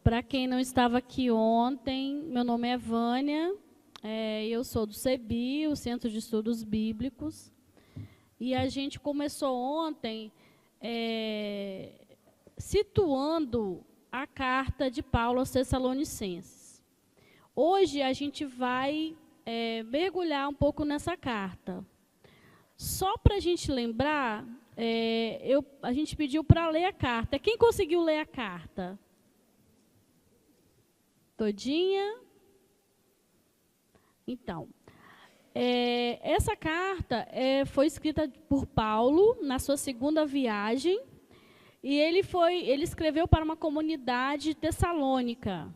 Para quem não estava aqui ontem, meu nome é Vânia, eu sou do CEBI, o Centro de Estudos Bíblicos, e a gente começou ontem situando a carta de Paulo aos Tessalonicenses. Hoje a gente vai mergulhar um pouco nessa carta. Só para a gente lembrar, a gente pediu para ler a carta. Quem conseguiu ler a carta? Todinha? Então, essa carta foi escrita por Paulo na sua segunda viagem, e ele escreveu para uma comunidade tessalônica.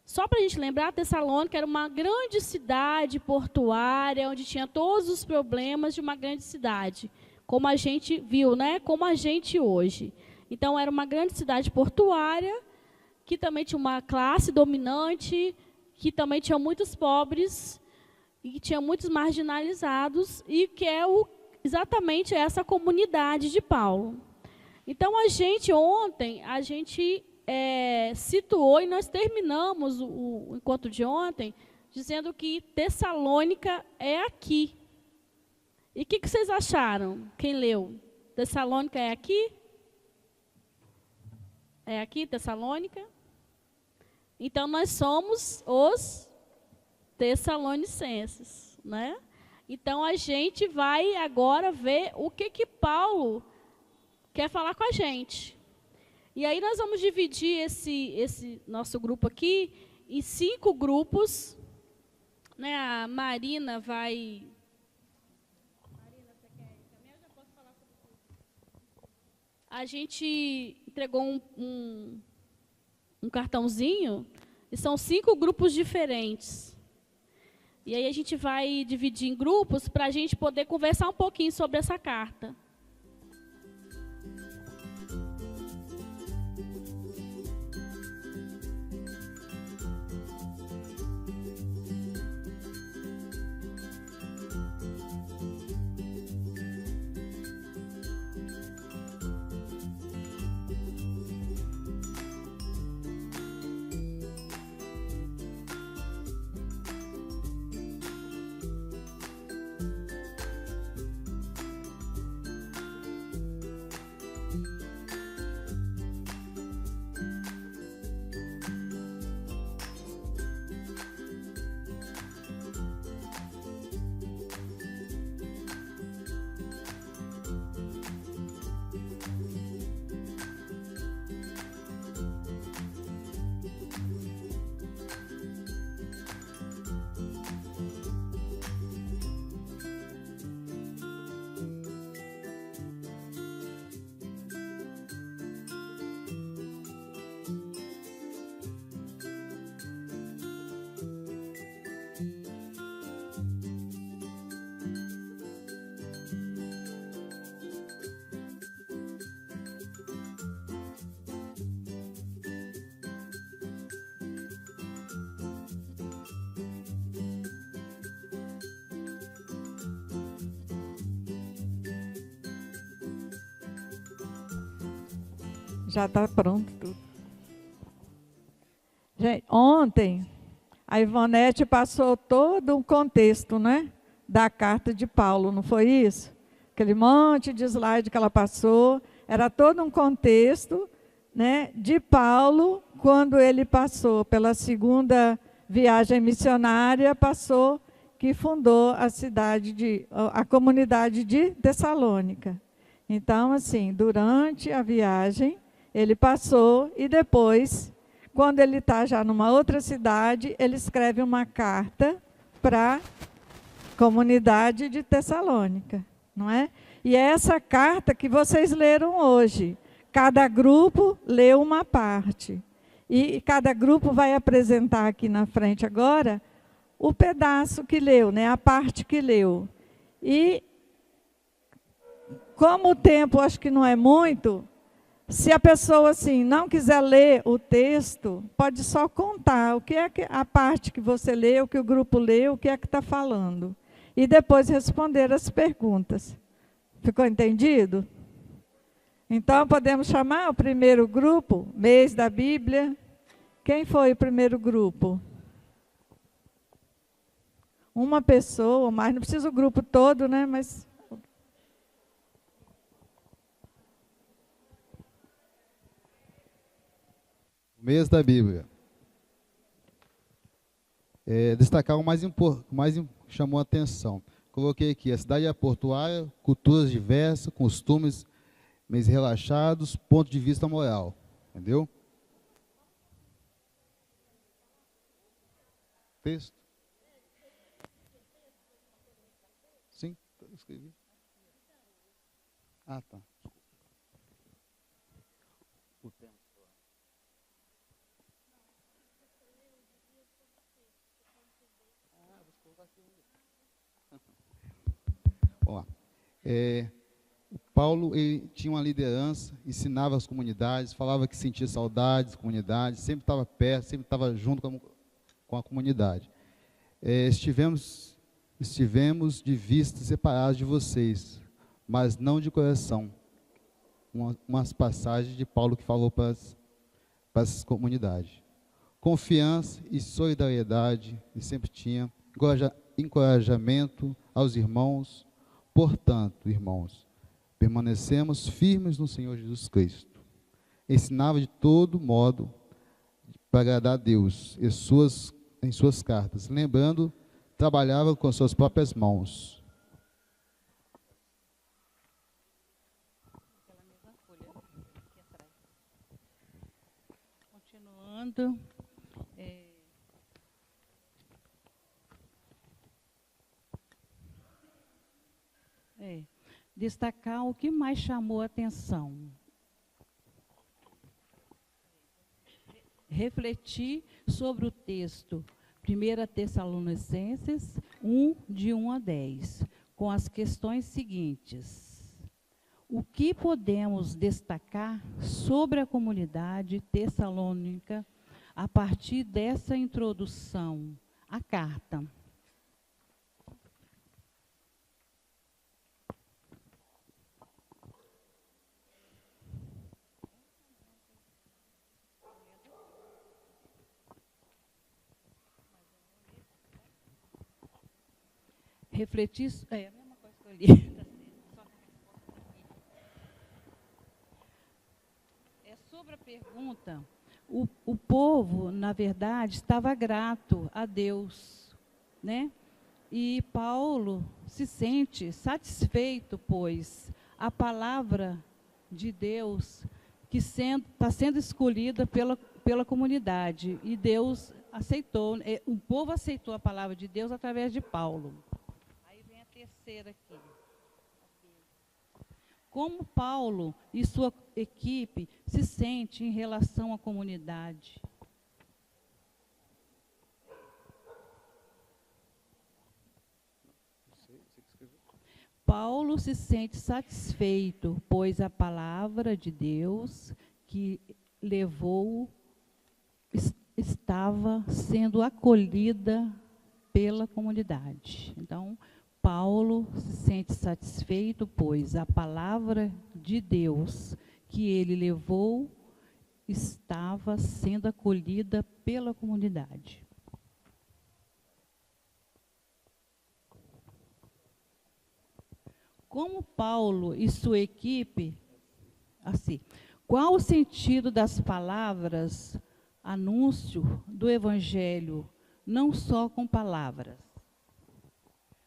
Só para a gente lembrar, Tessalônica era uma grande cidade portuária, onde tinha todos os problemas de uma grande cidade, como a gente viu, né? Como a gente hoje. Então, era uma grande cidade portuária, que também tinha uma classe dominante, que também tinha muitos pobres, e que tinha muitos marginalizados, e que é exatamente essa comunidade de Paulo. Então, ontem, a gente situou, e nós terminamos o encontro de ontem, dizendo que Tessalônica é aqui. E o que vocês acharam? Quem leu? Tessalônica é aqui? É aqui, Tessalônica? Então, nós somos os Tessalonicenses, né? Então, a gente vai agora ver o que Paulo quer falar com a gente. E aí, nós vamos dividir esse nosso grupo aqui em 5 grupos. Né? A Marina vai... Marina, você quer encaminhar? Eu já posso falar sobre isso. A gente entregou um cartãozinho, e são 5 grupos diferentes. E aí a gente vai dividir em grupos para a gente poder conversar um pouquinho sobre essa carta. Já está pronto tudo. Gente, ontem, a Ivonete passou todo um contexto, né, da carta de Paulo, não foi isso? Aquele monte de slide que ela passou, era todo um contexto, né, de Paulo, quando ele passou pela segunda viagem missionária, que fundou a comunidade de Tessalônica. Então, assim, durante a viagem, ele passou e depois, quando ele está já numa outra cidade, ele escreve uma carta para a comunidade de Tessalônica, não é? E é essa carta que vocês leram hoje. Cada grupo leu uma parte. E cada grupo vai apresentar aqui na frente agora o pedaço que leu, né? A parte que leu. E como o tempo acho que não é muito, se a pessoa assim não quiser ler o texto, pode só contar o que é a parte que você leu, o que o grupo leu, o que é que está falando. E depois responder as perguntas. Ficou entendido? Então, podemos chamar o primeiro grupo, mês da Bíblia. Quem foi o primeiro grupo? Uma pessoa, mas não precisa o grupo todo, né? Mas O mês da Bíblia. Destacar o mais chamou a atenção. Coloquei aqui, a cidade é portuária, culturas diversas, costumes mais relaxados, ponto de vista moral. Entendeu? Texto? Sim, escrevi. Ah, tá. O tempo. Ó, o Paulo ele tinha uma liderança, ensinava as comunidades, falava que sentia saudades, comunidades, sempre estava perto, sempre estava junto com a comunidade. Estivemos de vista separados de vocês, mas não de coração. Umas passagens de Paulo que falou para as comunidades. Confiança e solidariedade, e sempre tinha encorajamento aos irmãos. Portanto, irmãos, permanecemos firmes no Senhor Jesus Cristo. Ensinava de todo modo para agradar a Deus em suas cartas. Lembrando, trabalhava com suas próprias mãos. Continuando. Destacar o que mais chamou a atenção. Refletir sobre o texto 1 Tessalonicenses 1, de 1 a 10, com as questões seguintes. O que podemos destacar sobre a comunidade tessalônica a partir dessa introdução à carta? Refletir, a mesma coisa que eu li. Sobre a pergunta, o povo, na verdade, estava grato a Deus, né? E Paulo se sente satisfeito, pois a palavra de Deus que está sendo escolhida pela comunidade, e Deus aceitou, o povo aceitou a palavra de Deus através de Paulo. Terceira aqui. Como Paulo e sua equipe se sentem em relação à comunidade? Paulo se sente satisfeito, pois a palavra de Deus que levou estava sendo acolhida pela comunidade. Então, Paulo se sente satisfeito, pois a palavra de Deus que ele levou estava sendo acolhida pela comunidade. Como Paulo e sua equipe, assim, qual o sentido das palavras anúncio do Evangelho, não só com palavras?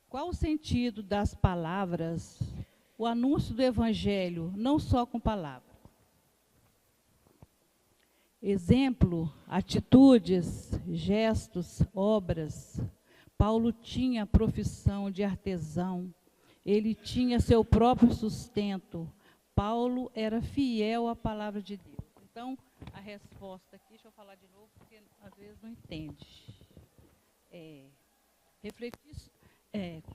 Qual o sentido das palavras, o anúncio do Evangelho, não só com palavras? Exemplo, atitudes, gestos, obras. Paulo tinha a profissão de artesão, ele tinha seu próprio sustento. Paulo era fiel à palavra de Deus. Então, a resposta aqui, deixa eu falar de novo, porque às vezes não entende. Refletir.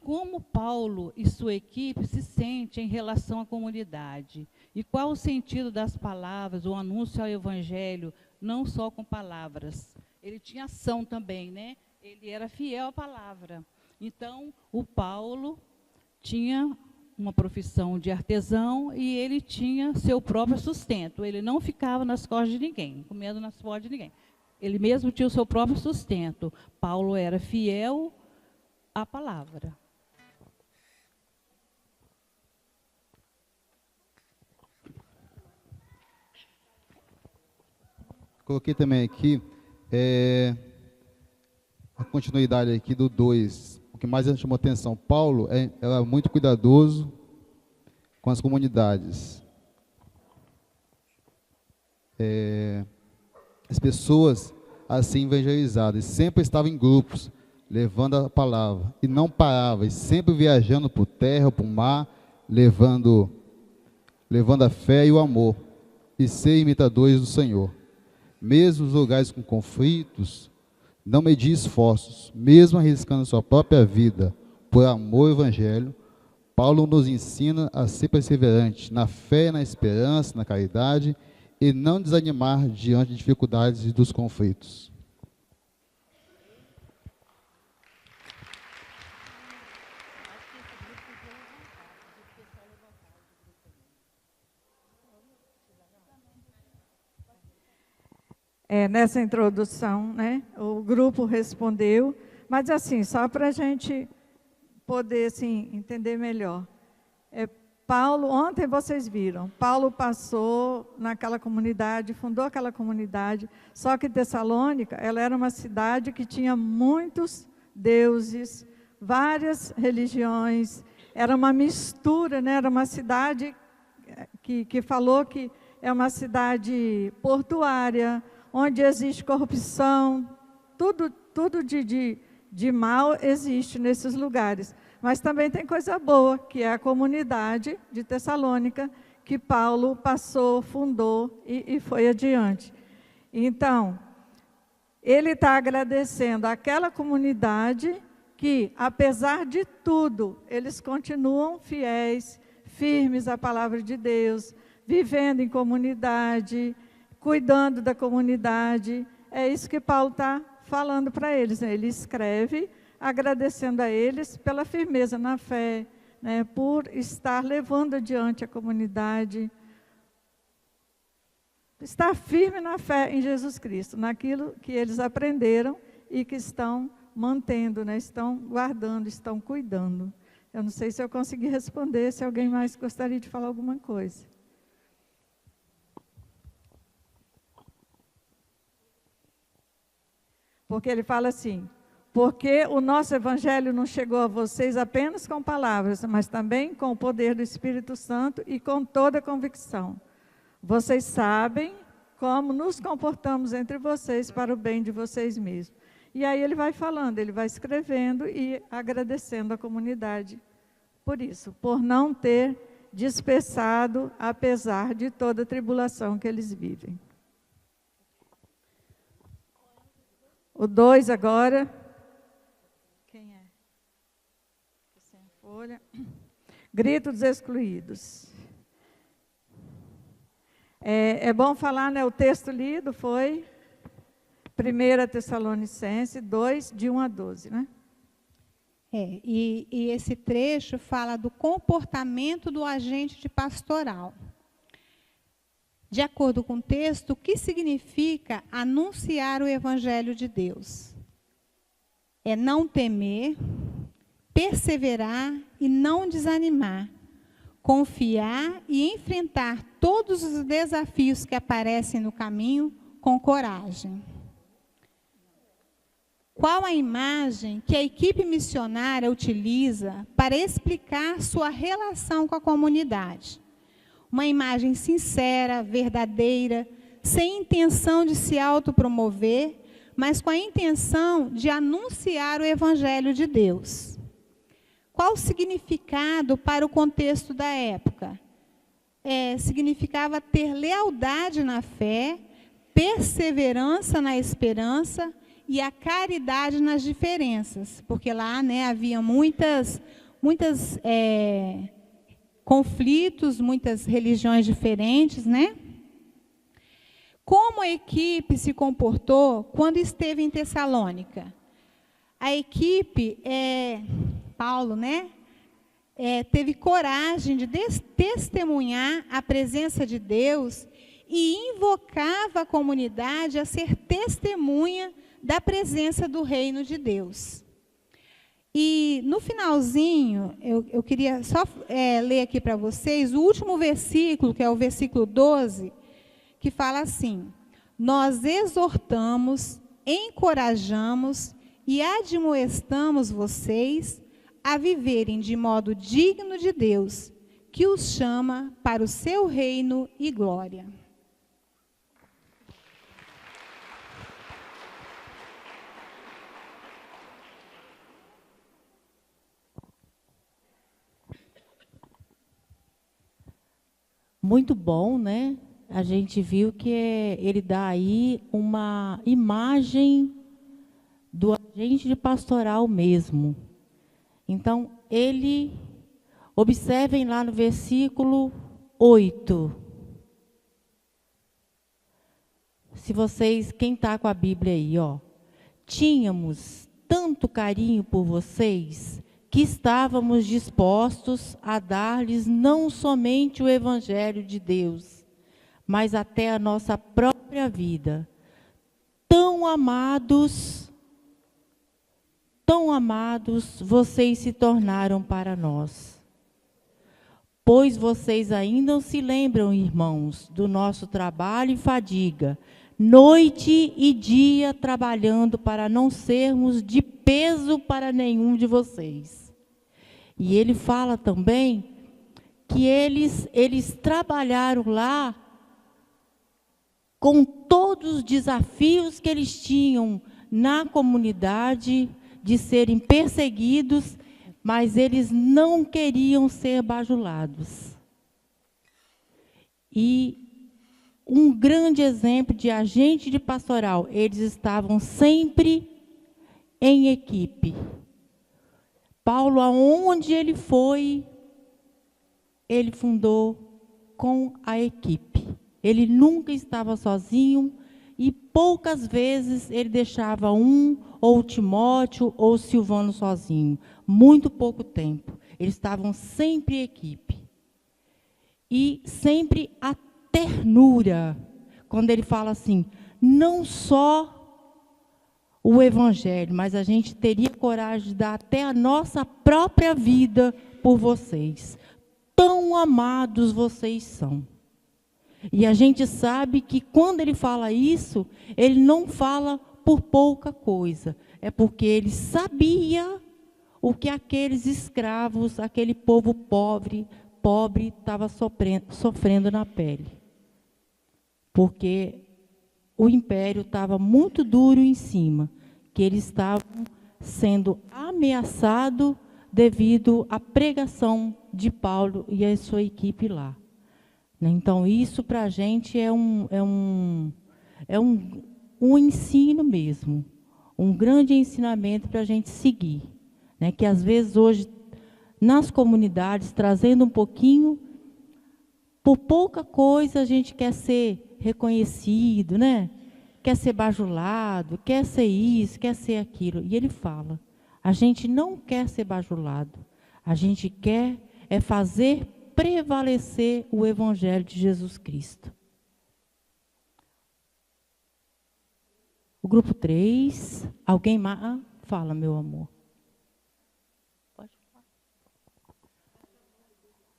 Como Paulo e sua equipe se sentem em relação à comunidade? E qual o sentido das palavras, o anúncio ao Evangelho, não só com palavras? Ele tinha ação também, né? Ele era fiel à palavra. Então, o Paulo tinha uma profissão de artesão e ele tinha seu próprio sustento. Ele não ficava nas costas de ninguém, comendo nas costas de ninguém. Ele mesmo tinha o seu próprio sustento. Paulo era fiel à palavra. Coloquei também aqui a continuidade aqui do 2. O que mais chamou atenção, Paulo era muito cuidadoso com as comunidades. As pessoas assim evangelizadas sempre estavam em grupos, levando a palavra, e não parava, e sempre viajando por terra, por mar, levando a fé e o amor, e ser imitadores do Senhor. Mesmo nos lugares com conflitos, não medir esforços, mesmo arriscando sua própria vida por amor ao Evangelho, Paulo nos ensina a ser perseverante na fé, na esperança, na caridade, e não desanimar diante de dificuldades e dos conflitos. Nessa introdução, né, o grupo respondeu, mas assim, só para a gente poder assim, entender melhor. Paulo, ontem vocês viram, Paulo passou naquela comunidade, fundou aquela comunidade, só que Tessalônica, ela era uma cidade que tinha muitos deuses, várias religiões, era uma mistura, né? Era uma cidade que falou que é uma cidade portuária, onde existe corrupção, tudo de mal existe nesses lugares. Mas também tem coisa boa, que é a comunidade de Tessalônica, que Paulo passou, fundou e foi adiante. Então, ele está agradecendo àquela comunidade que, apesar de tudo, eles continuam fiéis, firmes à palavra de Deus, vivendo em comunidade, cuidando da comunidade. É isso que Paulo está falando para eles, né? Ele escreve agradecendo a eles pela firmeza na fé, né? Por estar levando adiante a comunidade, estar firme na fé em Jesus Cristo, naquilo que eles aprenderam e que estão mantendo, né? Estão guardando, estão cuidando. Eu não sei se eu consegui responder, se alguém mais gostaria de falar alguma coisa. Porque ele fala assim: porque o nosso evangelho não chegou a vocês apenas com palavras, mas também com o poder do Espírito Santo e com toda a convicção. Vocês sabem como nos comportamos entre vocês para o bem de vocês mesmos. E aí ele vai falando, ele vai escrevendo e agradecendo a comunidade por isso, por não ter dispersado, apesar de toda a tribulação que eles vivem. O 2 agora. Quem é? Sem folha. Grito dos excluídos. É bom falar, né? O texto lido foi 1 Tessalonicenses 2, de 1 a 12, né? E esse trecho fala do comportamento do agente de pastoral. De acordo com o texto, o que significa anunciar o Evangelho de Deus? É não temer, perseverar e não desanimar, confiar e enfrentar todos os desafios que aparecem no caminho com coragem. Qual a imagem que a equipe missionária utiliza para explicar sua relação com a comunidade? Uma imagem sincera, verdadeira, sem intenção de se autopromover, mas com a intenção de anunciar o Evangelho de Deus. Qual o significado para o contexto da época? Significava ter lealdade na fé, perseverança na esperança e a caridade nas diferenças, porque lá, né, havia muitos conflitos, muitas religiões diferentes, né? Como a equipe se comportou quando esteve em Tessalônica? A equipe, Paulo, né, teve coragem de testemunhar a presença de Deus e invocava a comunidade a ser testemunha da presença do reino de Deus. E no finalzinho, eu queria só ler aqui para vocês o último versículo, que é o versículo 12, que fala assim: nós exortamos, encorajamos e admoestamos vocês a viverem de modo digno de Deus, que os chama para o seu reino e glória. Muito bom, né? A gente viu que ele dá aí uma imagem do agente de pastoral mesmo. Então, observem lá no versículo 8. Se vocês, quem está com a Bíblia aí, ó. Tínhamos tanto carinho por vocês que estávamos dispostos a dar-lhes não somente o Evangelho de Deus, mas até a nossa própria vida. Tão amados, vocês se tornaram para nós. Pois vocês ainda não se lembram, irmãos, do nosso trabalho e fadiga, noite e dia trabalhando para não sermos de peso para nenhum de vocês. E ele fala também que eles trabalharam lá com todos os desafios que eles tinham na comunidade, de serem perseguidos, mas eles não queriam ser bajulados. E um grande exemplo de agente de pastoral, eles estavam sempre em equipe. Paulo, aonde ele foi, ele fundou com a equipe. Ele nunca estava sozinho e poucas vezes ele deixava ou Timóteo, ou Silvano sozinho. Muito pouco tempo. Eles estavam sempre em equipe. E sempre a ternura, quando ele fala assim, não só o Evangelho, mas a gente teria coragem de dar até a nossa própria vida por vocês. Tão amados vocês são. E a gente sabe que quando ele fala isso, ele não fala por pouca coisa. É porque ele sabia o que aqueles escravos, aquele povo pobre estava sofrendo na pele. Porque o império estava muito duro em cima, que eles estavam sendo ameaçados devido à pregação de Paulo e a sua equipe lá. Então, isso para a gente é um ensino mesmo, um grande ensinamento para a gente seguir. Né? Que às vezes hoje, nas comunidades, trazendo um pouquinho, por pouca coisa a gente quer ser reconhecido, né? Quer ser bajulado, quer ser isso, quer ser aquilo. E ele fala, a gente não quer ser bajulado, a gente quer fazer prevalecer o Evangelho de Jesus Cristo. O grupo 3, alguém mais? Fala, meu amor. Pode falar.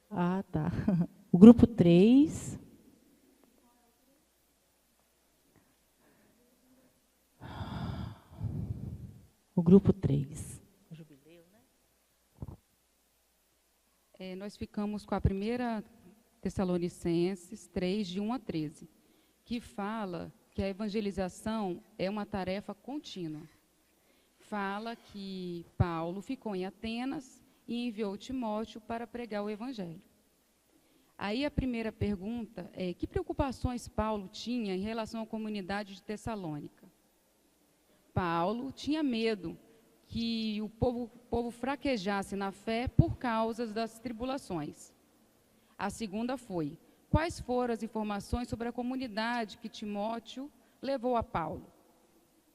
Ah, tá. O grupo 3. O grupo 3. Nós ficamos com a 1 Tessalonicenses 3, de 1 a 13, que fala que a evangelização é uma tarefa contínua. Fala que Paulo ficou em Atenas e enviou Timóteo para pregar o evangelho. Aí a primeira pergunta é, que preocupações Paulo tinha em relação à comunidade de Tessalônica? Paulo tinha medo que o povo fraquejasse na fé por causa das tribulações. A segunda foi, quais foram as informações sobre a comunidade que Timóteo levou a Paulo?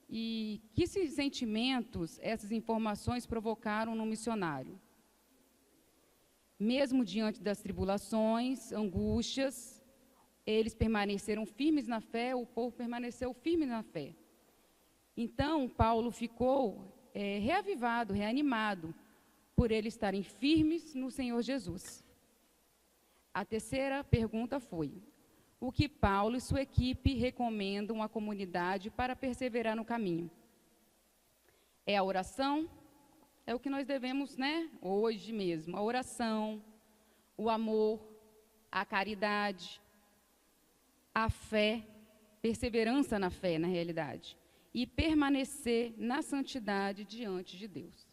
E que sentimentos essas informações provocaram no missionário? Mesmo diante das tribulações, angústias, eles permaneceram firmes na fé, o povo permaneceu firme na fé. Então, Paulo ficou reavivado, reanimado, por eles estarem firmes no Senhor Jesus. A terceira pergunta foi: o que Paulo e sua equipe recomendam à comunidade para perseverar no caminho? É a oração? É o que nós devemos, hoje mesmo. A oração, o amor, a caridade, a fé, perseverança na fé, na realidade, e permanecer na santidade diante de Deus.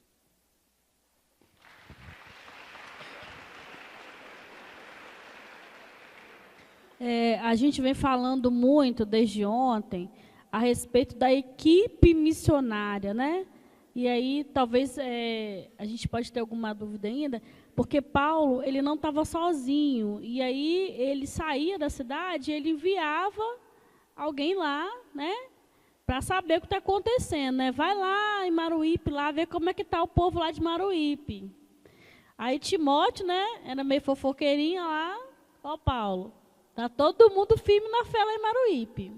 A gente vem falando muito desde ontem a respeito da equipe missionária, né? E aí talvez a gente pode ter alguma dúvida ainda, porque Paulo ele não estava sozinho, e aí ele saía da cidade e ele enviava alguém lá, né? Para saber o que está acontecendo, né? Vai lá em Maruípe, lá ver como é que está o povo lá de Maruípe. Aí Timóteo, né? Era meio fofoqueirinha lá, ó Paulo. Está todo mundo firme na fé lá em Maruípe.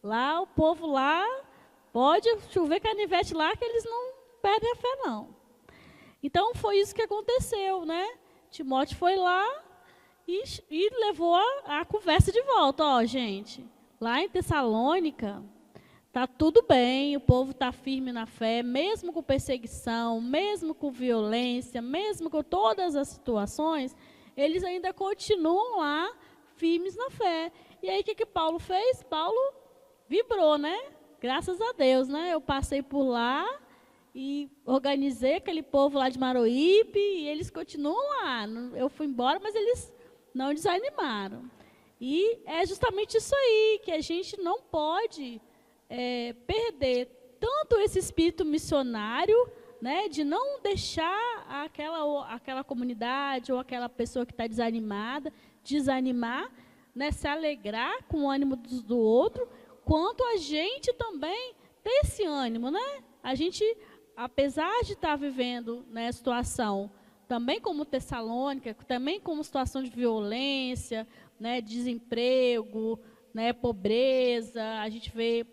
Lá, o povo lá, pode chover canivete lá, que eles não perdem a fé, não. Então, foi isso que aconteceu, né? Timóteo foi lá e levou a conversa de volta. Ó, gente, lá em Tessalônica, está tudo bem, o povo está firme na fé, mesmo com perseguição, mesmo com violência, mesmo com todas as situações, eles ainda continuam lá, firmes na fé. E aí, o que Paulo fez? Paulo vibrou, né? Graças a Deus, né? Eu passei por lá e organizei aquele povo lá de Maruípe e eles continuam lá. Eu fui embora, mas eles não desanimaram. E é justamente isso aí, que a gente não pode perder tanto esse espírito missionário, né? De não deixar aquela comunidade ou aquela pessoa que está desanimar, né, se alegrar com o ânimo do outro, quanto a gente também ter esse ânimo, né? A gente, apesar de estar vivendo, né, situação também como Tessalônica, também como situação de violência, né, desemprego, né, pobreza, a gente vê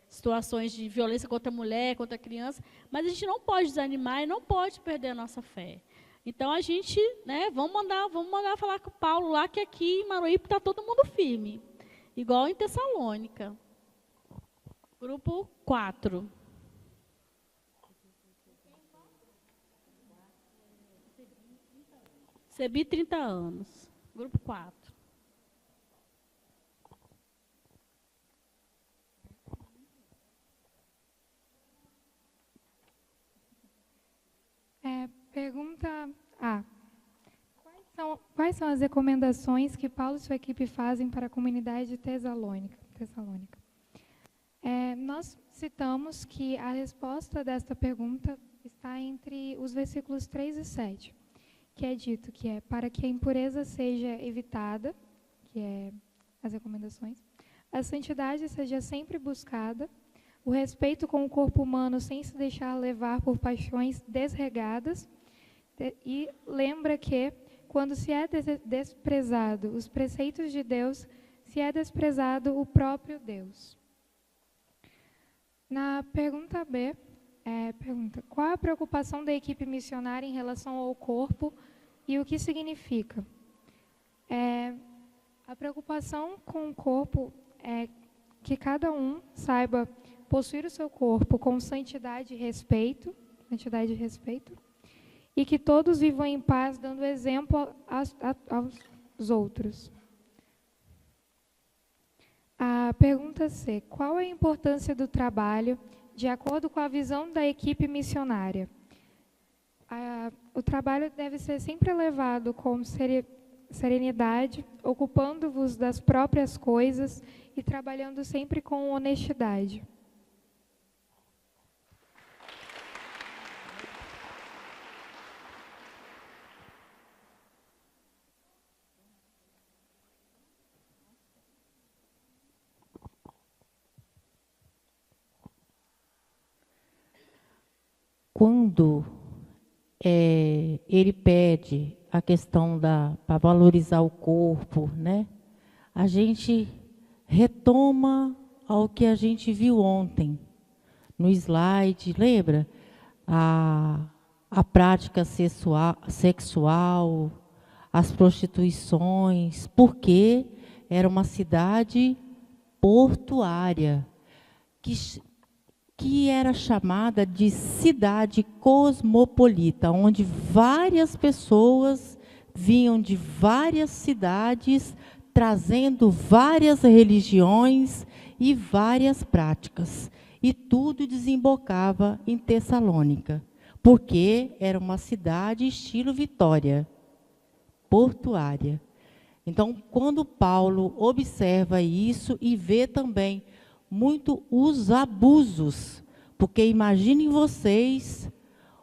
situações de violência contra a mulher, contra a criança, mas a gente não pode desanimar e não pode perder a nossa fé. Então, a gente, né, vamos mandar falar com o Paulo lá, que aqui em Maruípe está todo mundo firme. Igual em Tessalônica. Grupo 4. Cebi 30 anos. Grupo 4. Pergunta A. Quais são as recomendações que Paulo e sua equipe fazem para a comunidade de Tessalônica? Nós citamos que a resposta desta pergunta está entre os versículos 3 e 7, que é dito que é para que a impureza seja evitada, que é as recomendações, a santidade seja sempre buscada, o respeito com o corpo humano sem se deixar levar por paixões desregadas, e lembra que, quando se é desprezado os preceitos de Deus, se é desprezado o próprio Deus. Na pergunta B, pergunta: qual a preocupação da equipe missionária em relação ao corpo e o que significa? A preocupação com o corpo é que cada um saiba possuir o seu corpo com santidade e respeito, e que todos vivam em paz, dando exemplo aos outros. A pergunta C: qual a importância do trabalho de acordo com a visão da equipe missionária? O trabalho deve ser sempre levado com serenidade, ocupando-vos das próprias coisas e trabalhando sempre com honestidade. Quando ele pede a questão para valorizar o corpo, né? A gente retoma ao que a gente viu ontem no slide, lembra? A prática sexual, as prostituições, porque era uma cidade portuária, que era chamada de cidade cosmopolita, onde várias pessoas vinham de várias cidades, trazendo várias religiões e várias práticas. E tudo desembocava em Tessalônica, porque era uma cidade estilo Vitória, portuária. Então, quando Paulo observa isso e vê também muito os abusos, porque imaginem vocês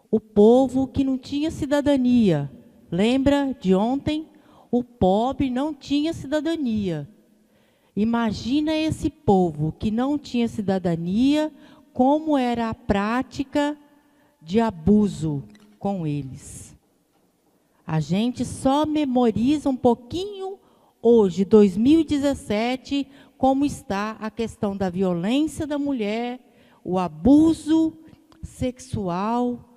o povo que não tinha cidadania. Lembra de ontem? O pobre não tinha cidadania. Imagina esse povo que não tinha cidadania, como era a prática de abuso com eles. A gente só memoriza um pouquinho hoje, 2017, como está a questão da violência da mulher, o abuso sexual,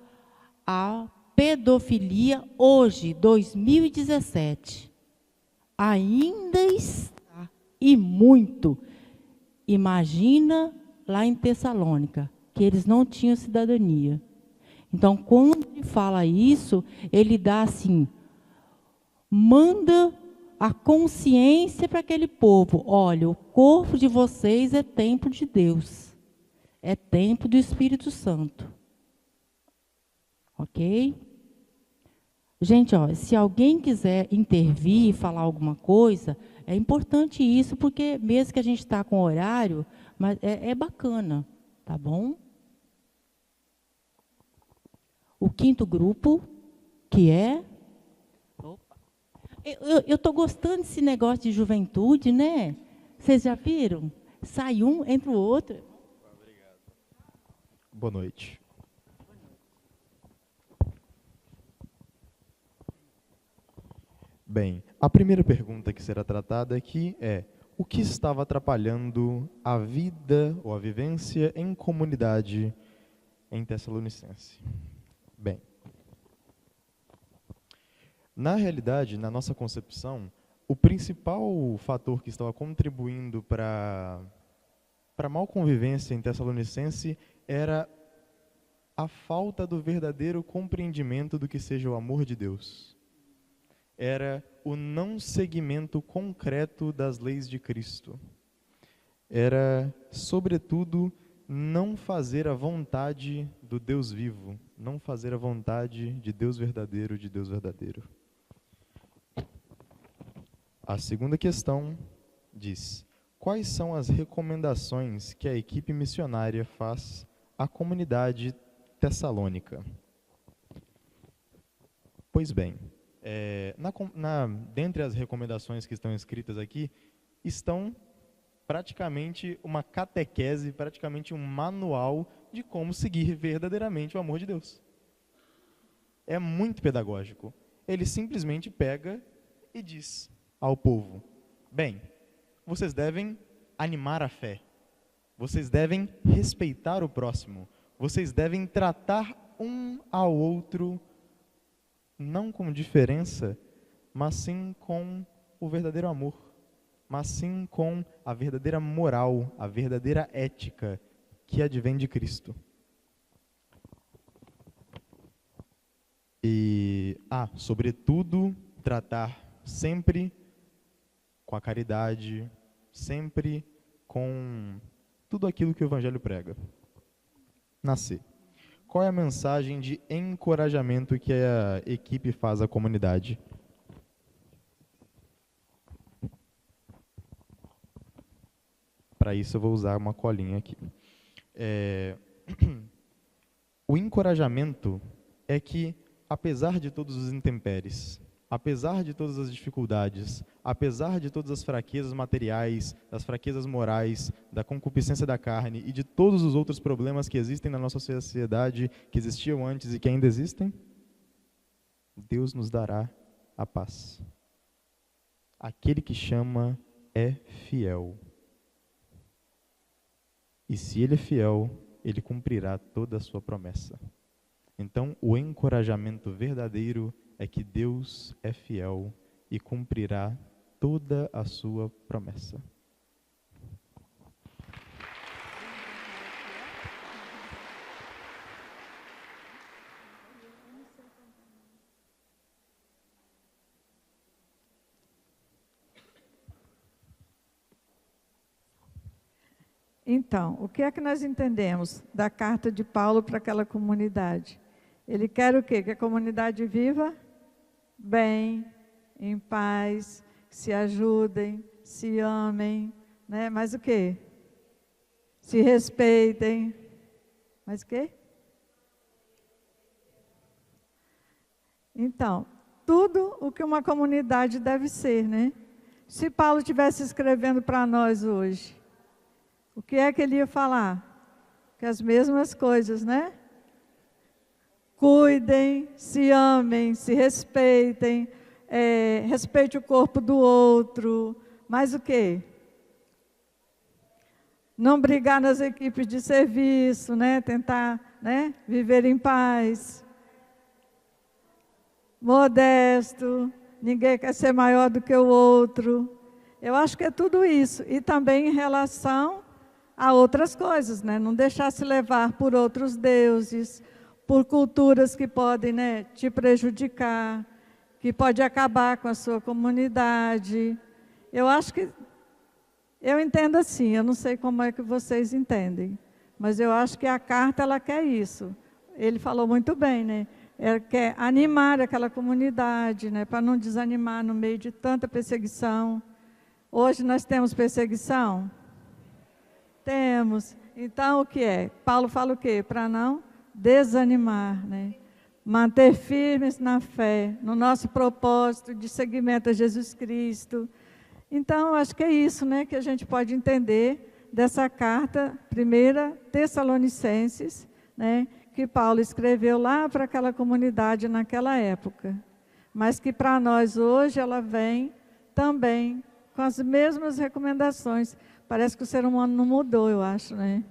a pedofilia, hoje, 2017. Ainda está, e muito. Imagina lá em Tessalônica, que eles não tinham cidadania. Então, quando ele fala isso, ele dá assim, manda a consciência para aquele povo. Olha, o corpo de vocês é templo de Deus. É templo do Espírito Santo. Ok? Gente, ó, se alguém quiser intervir e falar alguma coisa, é importante isso, porque mesmo que a gente está com horário, mas é bacana, tá bom? O quinto grupo, que é... Eu estou gostando desse negócio de juventude, né? Vocês já viram? Sai um, entra o outro. Obrigado. Boa noite. Bem, a primeira pergunta que será tratada aqui é: o que estava atrapalhando a vida ou a vivência em comunidade em Tessalonicense? Bem, na realidade, na nossa concepção, o principal fator que estava contribuindo para a mal convivência em Tessalonicense era a falta do verdadeiro compreendimento do que seja o amor de Deus. Era o não seguimento concreto das leis de Cristo. Era, sobretudo, não fazer a vontade do Deus vivo, não fazer a vontade de Deus verdadeiro, de Deus verdadeiro. A segunda questão diz: quais são as recomendações que a equipe missionária faz à comunidade tessalônica? Pois bem, dentre as recomendações que estão escritas aqui, estão praticamente uma catequese, praticamente um manual de como seguir verdadeiramente o amor de Deus. É muito pedagógico. Ele simplesmente pega e diz ao povo: bem, vocês devem animar a fé, vocês devem respeitar o próximo, vocês devem tratar um ao outro não com diferença, mas sim com o verdadeiro amor, mas sim com a verdadeira moral, a verdadeira ética que advém de Cristo. E, sobretudo, tratar sempre com a caridade, sempre com tudo aquilo que o Evangelho prega. Nascer. Qual é a mensagem de encorajamento que a equipe faz à comunidade? Para isso eu vou usar uma colinha aqui. O encorajamento é que, apesar de todos os intempéries, apesar de todas as dificuldades, apesar de todas as fraquezas materiais, das fraquezas morais, da concupiscência da carne e de todos os outros problemas que existem na nossa sociedade, que existiam antes e que ainda existem, Deus nos dará a paz. Aquele que chama é fiel. E se ele é fiel, ele cumprirá toda a sua promessa. Então, o encorajamento verdadeiro é que Deus é fiel e cumprirá toda a sua promessa. Então, o que é que nós entendemos da carta de Paulo para aquela comunidade? Ele quer o quê? Que a comunidade viva bem, em paz, se ajudem, se amem, né? Mas o quê? Se respeitem. Mas o quê? Então, tudo o que uma comunidade deve ser, né? Se Paulo estivesse escrevendo para nós hoje, o que é que ele ia falar? Que as mesmas coisas, né? Cuidem, se amem, se respeitem, respeite o corpo do outro. Mais o quê? Não brigar nas equipes de serviço, né? Tentar, né? Viver em paz. Modesto, ninguém quer ser maior do que o outro. Eu acho que é tudo isso. E também em relação a outras coisas, né? Não deixar se levar por outros deuses, por culturas que podem, né, te prejudicar, que pode acabar com a sua comunidade. Eu acho que, eu entendo assim, eu não sei como é que vocês entendem, mas eu acho que a carta, ela quer isso. Ele falou muito bem, né? Ela quer animar aquela comunidade, né, para não desanimar no meio de tanta perseguição. Hoje nós temos perseguição? Temos. Então, o que é? Paulo fala o quê? Para não desanimar, né? Manter firmes na fé, no nosso propósito de seguimento a Jesus Cristo. Então, acho que é isso, né, que a gente pode entender dessa carta, 1 Tessalonicenses, né, que Paulo escreveu lá para aquela comunidade naquela época. Mas que para nós hoje ela vem também com as mesmas recomendações. Parece que o ser humano não mudou, eu acho, né?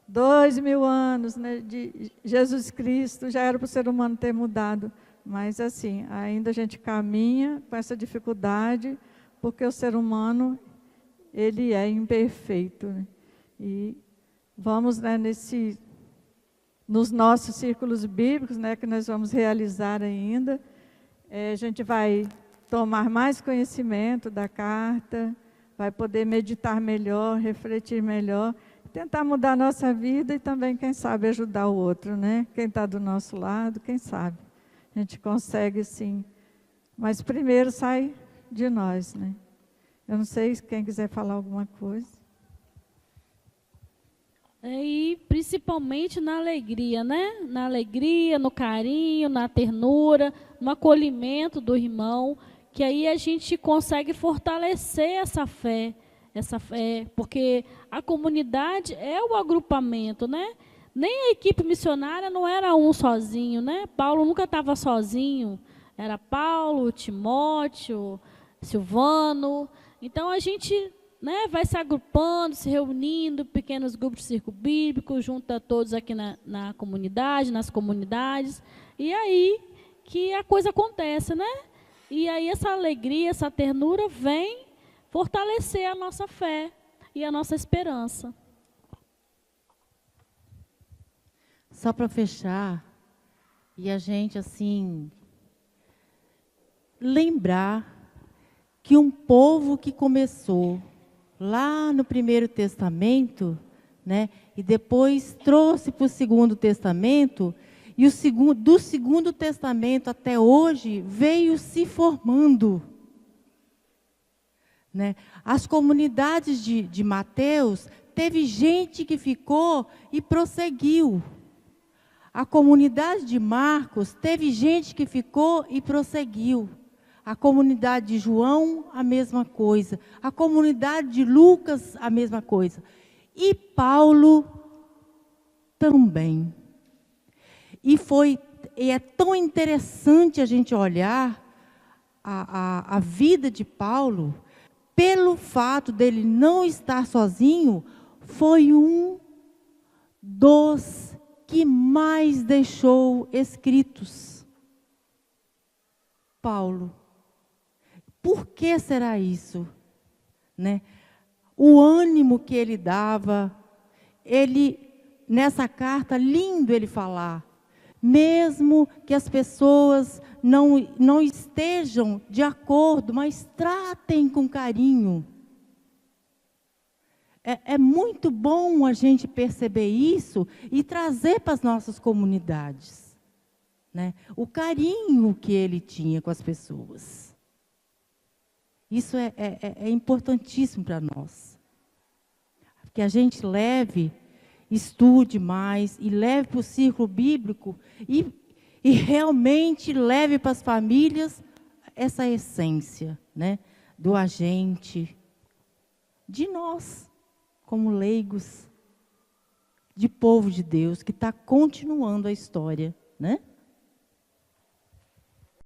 2000 anos, né, de Jesus Cristo, já era para o ser humano ter mudado. Mas, assim, ainda a gente caminha com essa dificuldade, porque o ser humano, ele é imperfeito, né? E vamos, né, nos nossos círculos bíblicos, né, que nós vamos realizar ainda, a gente vai tomar mais conhecimento da carta, vai poder meditar melhor, refletir melhor, tentar mudar a nossa vida e também, quem sabe, ajudar o outro, né? Quem está do nosso lado, quem sabe. A gente consegue, sim. Mas primeiro sai de nós, né? Eu não sei se quem quiser falar alguma coisa. E principalmente na alegria, né? Na alegria, no carinho, na ternura, no acolhimento do irmão, que aí a gente consegue fortalecer essa fé, porque a comunidade é o agrupamento, né? Nem a equipe missionária não era um sozinho, né? Paulo nunca estava sozinho, era Paulo, Timóteo, Silvano. Então a gente, né, vai se agrupando, se reunindo, pequenos grupos de círculo bíblico, junta todos aqui na comunidade, nas comunidades, e aí que a coisa acontece, né? E aí essa alegria, essa ternura vem fortalecer a nossa fé e a nossa esperança. Só para fechar, e a gente, assim, lembrar que um povo que começou lá no Primeiro Testamento, né, e depois trouxe para o Segundo Testamento, e do Segundo Testamento até hoje veio se formando. Né? As comunidades de Mateus, teve gente que ficou e prosseguiu. A comunidade de Marcos, teve gente que ficou e prosseguiu. A comunidade de João, a mesma coisa. A comunidade de Lucas, a mesma coisa. E Paulo também. E é tão interessante a gente olhar a vida de Paulo, pelo fato dele não estar sozinho, foi um dos que mais deixou escritos. Paulo. Por que será isso? Né? O ânimo que ele dava, nessa carta, lindo ele falar, mesmo que as pessoas não estejam de acordo, mas tratem com carinho. É muito bom a gente perceber isso e trazer para as nossas comunidades, né? O carinho que ele tinha com as pessoas. Isso é importantíssimo para nós. Que a gente estude mais e leve para o círculo bíblico e realmente leve para as famílias essa essência, né, do agente, de nós, como leigos, de povo de Deus, que está continuando a história, né?